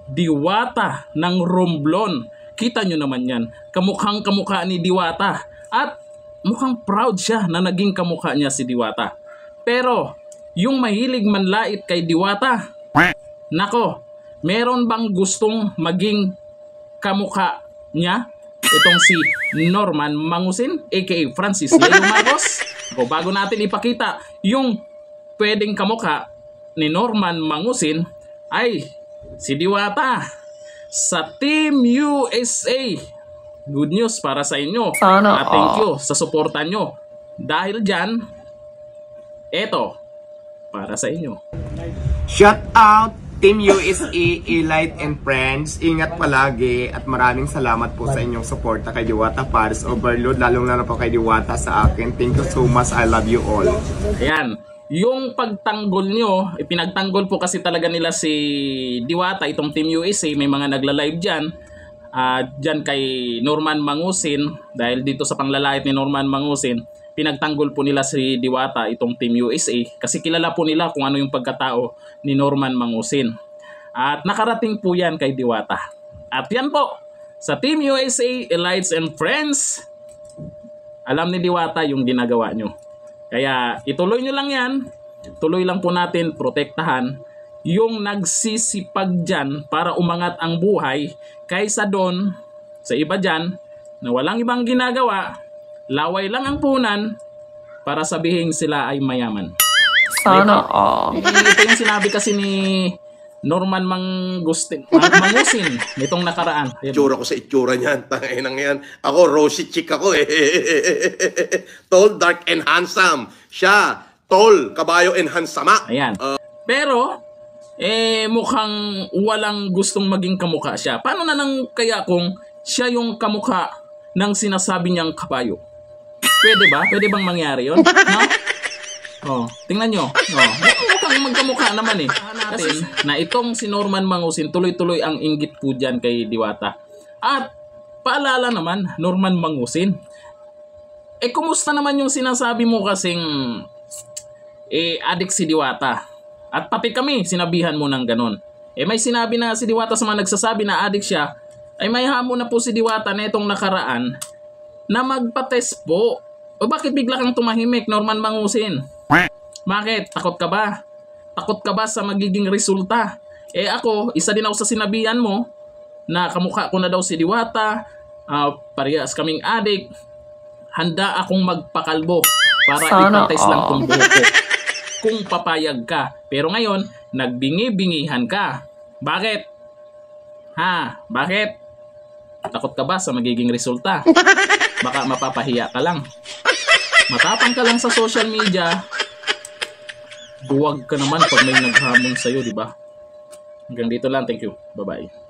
Diwata ng Romblon. Kita nyo naman yan. Kamukhang kamukha ni Diwata. At mukhang proud siya na naging kamukha niya si Diwata. Pero, yung mahilig manlait kay Diwata, nako, meron bang gustong maging kamukha niya? Itong si Norman Mangusin, aka Francis Leo Marcos. O bago natin ipakita yung pwedeng kamukha ni Norman Mangusin, ay si Diwata sa Team USA. Good news para sa inyo. At thank you sa suporta nyo. Dahil dyan, eto, para sa inyo. Shout out Team USA, Elite and Friends. Ingat palagi at maraming salamat po sa inyong suporta kay Diwata Paris Overload. Lalong lalo po kay Diwata sa akin. Thank you so much. I love you all. Ayan. Yung pagtanggol nyo, pinagtanggol po kasi talaga nila si Diwata, itong Team USA. May mga nagla-live dyan. Dyan kay Norman Mangusin. Dahil dito sa panglalait ni Norman Mangusin, pinagtanggol po nila si Diwata, itong Team USA. Kasi kilala po nila kung ano yung pagkatao ni Norman Mangusin. At nakarating po yan kay Diwata. At yan po, sa Team USA, Elites and Friends, alam ni Diwata yung ginagawa nyo. Kaya ituloy nyo lang yan. Tuloy lang po natin protektahan yung nagsisipag dyan para umangat ang buhay kaysa doon sa iba dyan na walang ibang ginagawa, laway lang ang punan para sabihin sila ay mayaman. Sana ito yung sinabi kasi ni Norman Mangusin nitong nakaraan. Itsura ko sa itsura niyan. Tanginang yan. Ako, rosy chick ako eh. Tall, dark, and handsome. Siya, tall, kabayo, and handsome. Ayan. Pero, mukhang walang gustong maging kamukha siya. Paano na nang kaya kung siya yung kamukha ng sinasabi niyang kabayo? Pwede ba? Pwede bang mangyari yun? No? Oh, tingnan nyo. Oh, mukhang magkamukha naman eh. Natin na itong si Norman Mangusin, tuloy-tuloy ang inggit po dyan kay Diwata. At paalala naman, Norman Mangusin, kumusta naman yung sinasabi mo kasing adik si Diwata? At pati kami, sinabihan mo ng ganon. May sinabi na si Diwata sa mga nagsasabi na adik siya, ay may hamon na po si Diwata na itong nakaraan na magpa-test po. O bakit bigla kang tumahimik, Norman Mangusin? Bakit? Takot ka ba? Takot ka ba sa magiging resulta? Ako, isa din ako sa sinabihan mo na kamukha ko na daw si Diwata, parehas kaming adik, handa akong magpakalbo para ipatest lang kung buhok ko. Kung papayag ka. Pero ngayon, nagbingi-bingihan ka. Bakit? Ha? Bakit? Takot ka ba sa magiging resulta? Baka mapapahiya ka lang. Matapang ka lang sa social media. Duwag ka naman pag may naghamon sa'yo, di ba? Hanggang dito lang. Thank you. Bye-bye.